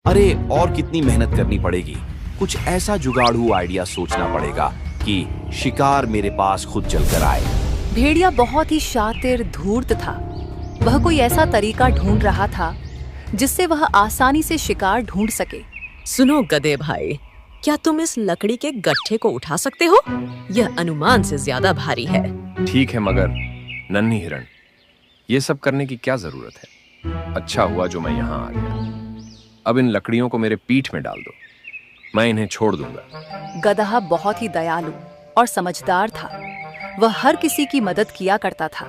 अरे और कितनी मेहनत करनी पड़ेगी। कुछ ऐसा जुगाड़ू आइडिया सोचना पड़ेगा कि शिकार मेरे पास खुद चलकर आए। भेड़िया बहुत ही शातिर धूर्त था। वह कोई ऐसा तरीका ढूंढ रहा था जिससे वह आसानी से शिकार ढूंढ सके। सुनो गधे भाई, क्या तुम इस लकड़ी के गट्ठे को उठा सकते हो? यह अनुमान से ज्यादा भारी है। ठीक है मगर नन्ही हिरण, ये सब करने की क्या जरूरत है? अच्छा हुआ जो मैं यहाँ आ गया। अब इन लकड़ियों को मेरे पीठ में डाल दो, मैं इन्हें छोड़ दूंगा। गदहा बहुत ही दयालु और समझदार था। वह हर किसी की मदद किया करता था।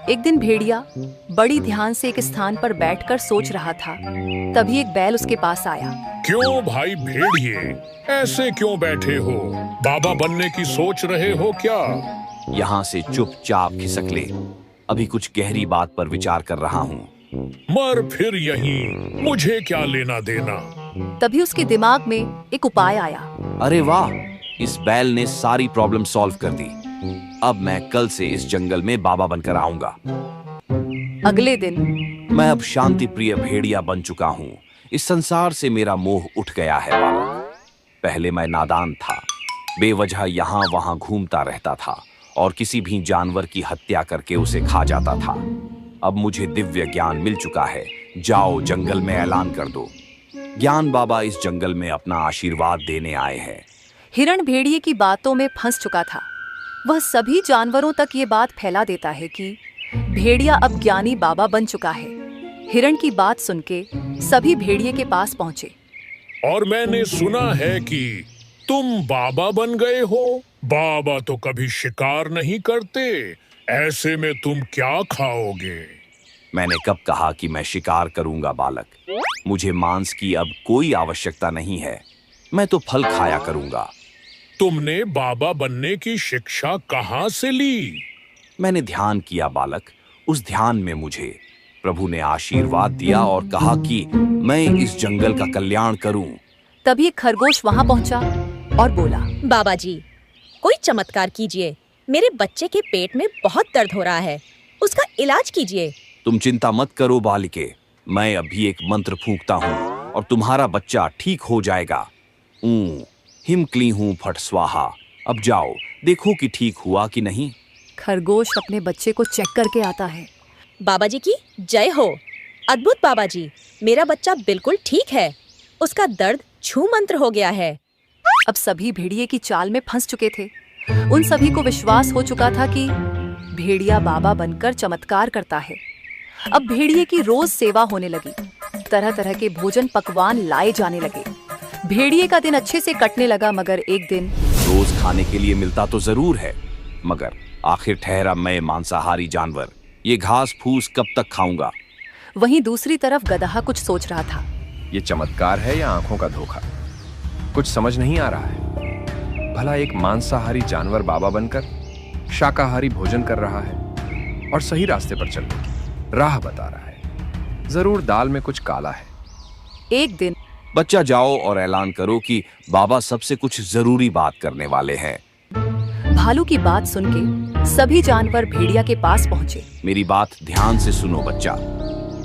एक दिन भेड़िया बड़ी ध्यान से एक स्थान पर बैठकर सोच रहा था। तभी एक बैल उसके पास आया। क्यों भाई भेड़िए, ऐसे क्यों बैठे हो? बाबा बनने की सोच रहे हो क्या? यहाँ से चुपचाप खिसक ले, अभी कुछ गहरी बात पर विचार कर रहा हूँ। मर फिर यहीं, मुझे क्या लेना देना। तभी उसके दिमाग में एक उपाय आया। अरे वाह, इस बैल ने सारी प्रॉब्लम सॉल्व कर दी। अब मैं कल से इस जंगल में बाबा बनकर आऊंगा। अगले दिन मैं अब शांति प्रिय भेड़िया बन चुका हूँ। इस संसार से मेरा मोह उठ गया है बालक। पहले मैं नादान था, बेवजह यहाँ वहां घूमता रहता था और किसी भी जानवर की हत्या करके उसे खा जाता था। अब मुझे दिव्य ज्ञान मिल चुका है। जाओ जंगल में ऐलान कर दो, ज्ञान बाबा इस जंगल में अपना आशीर्वाद देने आए हैं। हिरण भेड़िए की बातों में फंस चुका था। वह सभी जानवरों तक ये बात फैला देता है कि भेड़िया अब ज्ञानी बाबा बन चुका है। हिरण की बात सुन के सभी भेड़िए के पास पहुंचे। और मैंने सुना है कि तुम बाबा बन गए हो। बाबा तो कभी शिकार नहीं करते, ऐसे में तुम क्या खाओगे? मैंने कब कहा कि मैं शिकार करूंगा बालक? मुझे मांस की अब कोई आवश्यकता नहीं है। मैं तो फल खाया करूंगा। तुमने बाबा बनने की शिक्षा कहाँ से ली? मैंने ध्यान किया बालक। उस ध्यान में मुझे प्रभु ने आशीर्वाद दिया और कहा कि मैं इस जंगल का कल्याण करूं। तभी एक खरगोश वहां पहुंचा और बोला, बाबा जी, कोई चमत्कार कीजिए। मेरे बच्चे के पेट में बहुत दर्द हो रहा है, उसका इलाज कीजिए। तुम चिंता मत करो बालिके, मैं अभी एक मंत्र फूंकता हूँ और तुम्हारा बच्चा ठीक हो जाएगा। हिम क्ली हूँ फट स्वाहा। अब जाओ देखो कि ठीक हुआ कि नहीं। खरगोश अपने बच्चे को चेक करके आता है। बाबा जी की जय हो। अद्भुत बाबा जी, मेरा बच्चा बिल्कुल ठीक है, उसका दर्द छू मंत्र हो गया है। अब सभी भेड़िए की चाल में फंस चुके थे। उन सभी को विश्वास हो चुका था कि भेड़िया बाबा बनकर चमत्कार करता है। अब भेड़िए की रोज सेवा होने लगी। तरह तरह के भोजन पकवान लाए जाने लगे। भेड़िए का दिन अच्छे से कटने लगा। मगर एक दिन रोज खाने के लिए मिलता तो जरूर है, मगर आखिर ठहरा मैं मांसाहारी जानवर, ये घास फूस कब तक खाऊंगा? वहीं दूसरी तरफ गदहा कुछ सोच रहा था। ये चमत्कार है या आंखों का धोखा? कुछ समझ नहीं आ रहा है। भला एक मांसाहारी जानवर बाबा बनकर शाकाहारी भोजन कर रहा है और सही रास्ते पर चलने की राह बता रहा है। जरूर दाल में कुछ काला है। एक दिन बच्चा जाओ और ऐलान करो कि बाबा सबसे कुछ जरूरी बात करने वाले हैं। भालू की बात सुन के सभी जानवर भेड़िया के पास पहुंचे। मेरी बात ध्यान से सुनो बच्चा।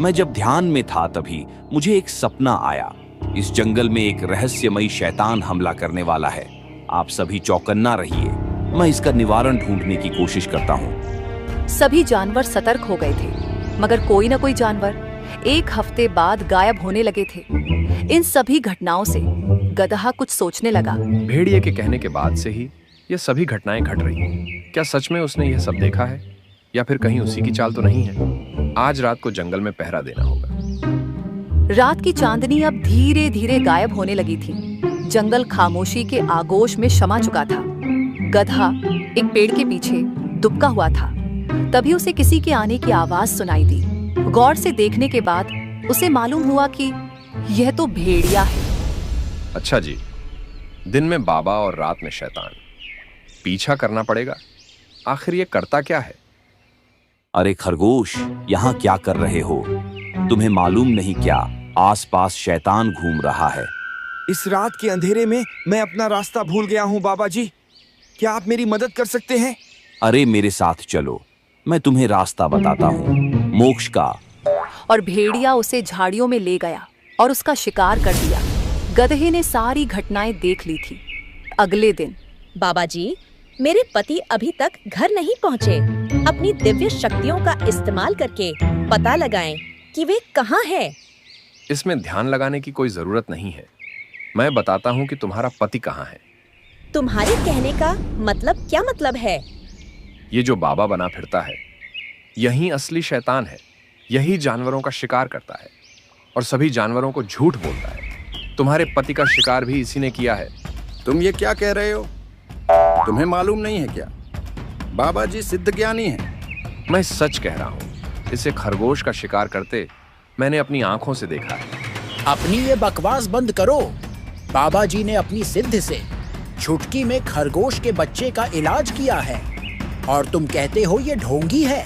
मैं जब ध्यान में था तभी मुझे एक सपना आया। इस जंगल में एक रहस्यमयी शैतान हमला करने वाला है। आप सभी चौकन्ना रहिए, मैं इसका निवारण ढूंढने की कोशिश करता हूँ। सभी जानवर सतर्क हो गए थे, मगर कोई न कोई जानवर एक हफ्ते बाद गायब होने लगे थे। इन सभी घटनाओं से गदहा कुछ सोचने लगा। भेड़िए के कहने के बाद से ही ये सभी घटनाएं घट रही हैं। क्या सच में उसने यह सब देखा है या फिर कहीं उसी की चाल तो नहीं है? आज रात को जंगल में पहरा देना होगा। रात की चांदनी अब धीरे धीरे गायब होने लगी थी। जंगल खामोशी के आगोश में शमा चुका था। गधा एक पेड़ के पीछे दुबका हुआ था। तभी उसे किसी के आने की आवाज सुनाई दी। गौर से देखने के बाद उसे मालूम हुआ कि यह तो भेड़िया है। अच्छा जी, दिन में बाबा और रात में शैतान। पीछा करना पड़ेगा। आखिर ये करता क्या है? अरे खरगोश, यहाँ क्या कर रहे हो? तुम्हें मालूम नहीं क्या आसपास शैतान घूम रहा है? इस रात के अंधेरे में मैं अपना रास्ता भूल गया हूँ बाबा जी, क्या आप मेरी मदद कर सकते हैं? अरे मेरे साथ चलो, मैं तुम्हें रास्ता बताता हूँ, मोक्ष का। और भेड़िया उसे झाड़ियों में ले गया। और उसका शिकार कर दिया। गधे ने सारी घटनाएं देख ली थी। अगले दिन बाबा जी, मेरे पति अभी तक घर नहीं पहुँचे। अपनी दिव्य शक्तियों का इस्तेमाल करके पता लगाएं कि वे कहाँ हैं। इसमें ध्यान लगाने की कोई जरूरत नहीं है। मैं बताता हूँ कि तुम्हारा पति कहाँ है। तुम्हारे कहने का मतलब क्या मतलब है? ये जो बाबा बना फिरता है, यही असली शैतान है। यही जानवरों का शिकार करता है और सभी जानवरों को झूठ बोलता है। तुम्हारे पति का शिकार भी इसी ने किया है। तुम ये क्या कह रहे हो? तुम्हें मालूम नहीं है क्या? बाबा जी सिद्ध ज्ञानी हैं। मैं सच कह रहा हूँ। इसे खरगोश का शिकार करते मैंने अपनी आंखों से देखा है। अपनी ये बकवास बंद करो। बाबा जी ने अपनी सिद्ध से चुटकी में खरगोश के बच्चे का इलाज किया है और तुम कहते हो ये ढोंगी है।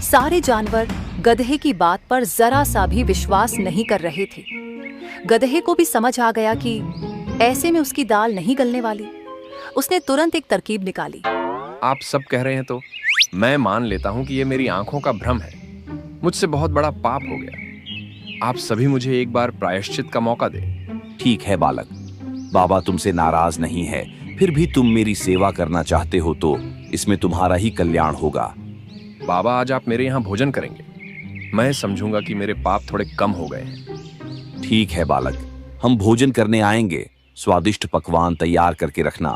सारे जानवर गधे की बात पर जरा सा भी विश्वास नहीं कर रहे थे। गधे को भी समझ आ गया कि ऐसे में उसकी दाल नहीं गलने वाली। उसने तुरंत एक तरकीब निकाली। आप सब कह रहे हैं तो मैं मान लेता हूँ कि ये मेरी आंखों का भ्रम है। मुझसे बहुत बड़ा पाप हो गया। आप सभी मुझे एक बार प्रायश्चित का मौका दें। ठीक है बालक, बाबा तुमसे नाराज नहीं है। फिर भी तुम मेरी सेवा करना चाहते हो तो इसमें तुम्हारा ही कल्याण होगा। बाबा, आज आप मेरे यहाँ भोजन करेंगे। मैं समझूंगा कि मेरे पाप थोड़े कम हो गए हैं। ठीक है बालक, हम भोजन करने आएंगे। स्वादिष्ट पकवान तैयार करके रखना।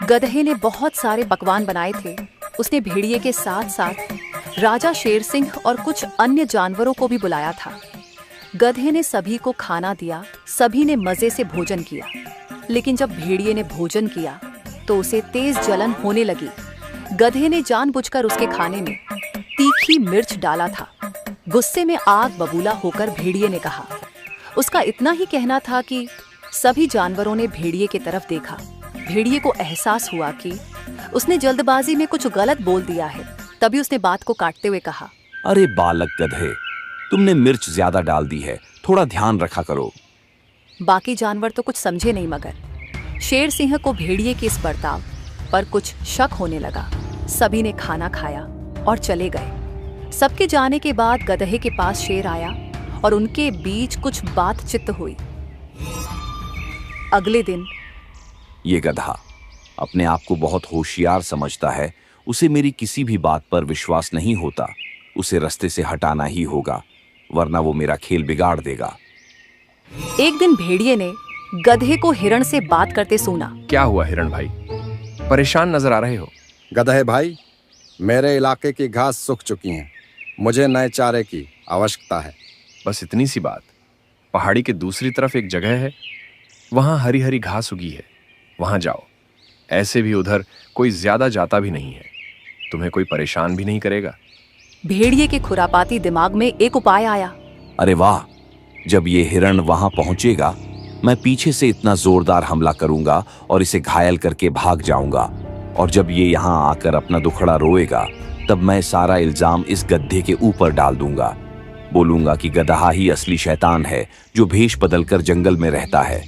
गधे ने बहुत सारे पकवान बनाए थे। उसने भेड़िए के साथ साथ राजा शेर सिंह और कुछ अन्य जानवरों को भी बुलाया था। गधे ने सभी को खाना दिया। सभी ने मजे से भोजन किया। लेकिन जब भेड़िए ने भोजन किया तो उसे तेज जलन होने लगी। गधे ने जानबूझकर उसके खाने में तीखी मिर्च डाला था। गुस्से में आग बबूला होकर भेड़िए ने कहा। उसका इतना ही कहना था कि सभी जानवरों ने भेड़िए की तरफ देखा। भेड़िए को एहसास हुआ कि उसने जल्दबाजी में कुछ गलत बोल दिया है। तभी उसने बात को काटते हुए कहा, अरे बालक गधे, तुमने मिर्च ज्यादा डाल दी है। थोड़ा ध्यान रखा करो। बाकी जानवर तो कुछ समझे नहीं, मगर शेर सिंह को भेड़िए के इस बर्ताव पर कुछ शक होने लगा। सभी ने खाना खाया और चले गए। सबके जाने के बाद गधे के पास शेर आया और उनके बीच कुछ बातचीत हुई। अगले दिन ये गधा अपने आप को बहुत होशियार समझता है। उसे मेरी किसी भी बात पर विश्वास नहीं होता। उसे रास्ते से हटाना ही होगा, वरना वो मेरा खेल बिगाड़ देगा। एक दिन भेड़िए ने गधे को हिरण से बात करते सुना। क्या हुआ हिरण भाई, परेशान नजर आ रहे हो? गधे भाई, मेरे इलाके की घास सूख चुकी है। मुझे नए चारे की आवश्यकता है। बस इतनी सी बात। पहाड़ी के दूसरी तरफ एक जगह है, वहां हरी हरी घास उगी है। वहां जाओ। ऐसे भी उधर कोई ज्यादा जाता भी नहीं है। तुम्हें कोई परेशान भी नहीं करेगा। भेड़िए के खुरापाती दिमाग में एक उपाय आया। अरे वाह, जब ये हिरण वहां पहुंचेगा, मैं पीछे से इतना जोरदार हमला करूंगा और इसे घायल करके भाग जाऊंगा। और जब ये यहाँ आकर अपना दुखड़ा रोएगा, तब मैं सारा इल्जाम इस गधे के ऊपर डाल दूंगा। बोलूंगा कि गधा ही असली शैतान है जो भेष बदलकर जंगल में रहता है।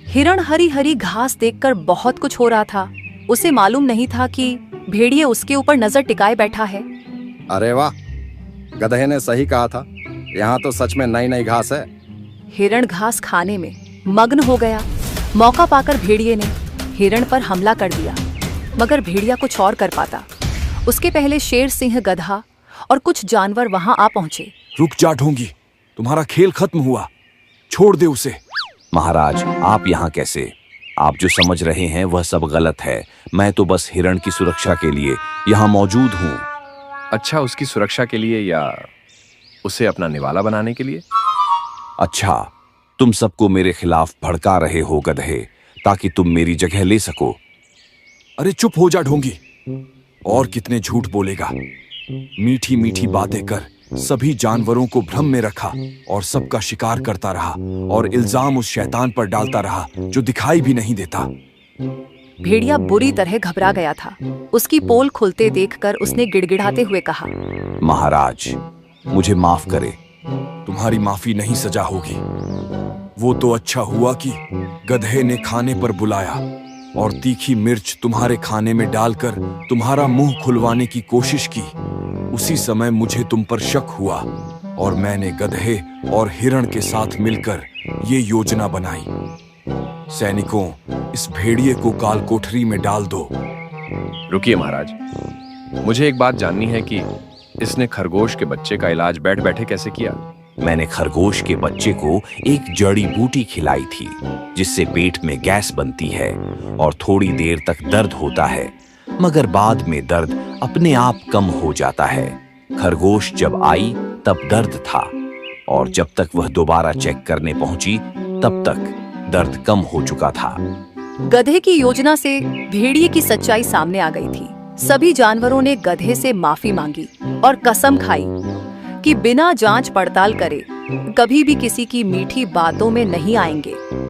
हिरण हरी हरी घास देखकर बहुत कुछ हो रहा था। उसे मालूम नहीं था कि भेड़िए उसके ऊपर नजर टिकाए बैठा है। अरे वाह, गधे ने सही कहा था। यहाँ तो सच में नई नई घास है। हिरण घास खाने में मग्न हो गया। मौका पाकर भेड़िए ने हिरण पर हमला कर दिया, मगर भेड़िया कुछ और कर पाता। उसके पहले शेर सिंह, गधा और कुछ जानवर वहां आ पहुंचे। रुक जा ढोंगी, तुम्हारा खेल खत्म हुआ। छोड़ दे उसे। महाराज, आप यहाँ कैसे? आप जो समझ रहे हैं वह सब गलत है। मैं तो बस हिरण की सुरक्षा के लिए यहाँ मौजूद हूँ। अच्छा, उसकी सुरक्षा के लिए या उसे अपना निवाला बनाने के लिए? अच्छा, तुम सबको मेरे खिलाफ भड़का रहे हो गधे, ताकि तुम मेरी जगह ले सको। अरे चुप हो जा ढोंगी, और कितने झूठ बोलेगा। मीठी मीठी बातें कर सभी जानवरों को भ्रम में रखा और सबका शिकार करता रहा और इल्जाम उस शैतान पर डालता रहा जो दिखाई भी नहीं देता। भेड़िया बुरी तरह घबरा गया था। उसकी पोल खुलते देखकर उसने गिड़गिड़ाते हुए कहा, महाराज, मुझे माफ करे। तुम्हारी माफी नहीं सजा होगी। वो तो अच्छा हुआ कि गधे ने खाने पर बुलाया और तीखी मिर्च तुम्हारे खाने में डालकर तुम्हारा मुंह खुलवाने की कोशिश की। उसी समय मुझे तुम पर शक हुआ और मैंने गधे और हिरण के साथ मिलकर ये योजना बनाई। सैनिकों, इस भेड़िए को काल कोठरी में डाल दो। रुकिए महाराज, मुझे एक बात जाननी है कि इसने खरगोश के बच्चे का इलाज बैठ बैठे कैसे किया? मैंने खरगोश के बच्चे को एक जड़ी बूटी खिलाई थी जिससे पेट में गैस बनती है और थोड़ी देर तक दर्द होता है, मगर बाद में दर्द अपने आप कम हो जाता है। खरगोश जब आई तब दर्द था और जब तक वह दोबारा चेक करने पहुंची तब तक दर्द कम हो चुका था। गधे की योजना से भेड़िए की सच्चाई सामने आ गई थी। सभी जानवरों ने गधे से माफी मांगी और कसम खाई कि बिना जांच पड़ताल करे कभी भी किसी की मीठी बातों में नहीं आएंगे।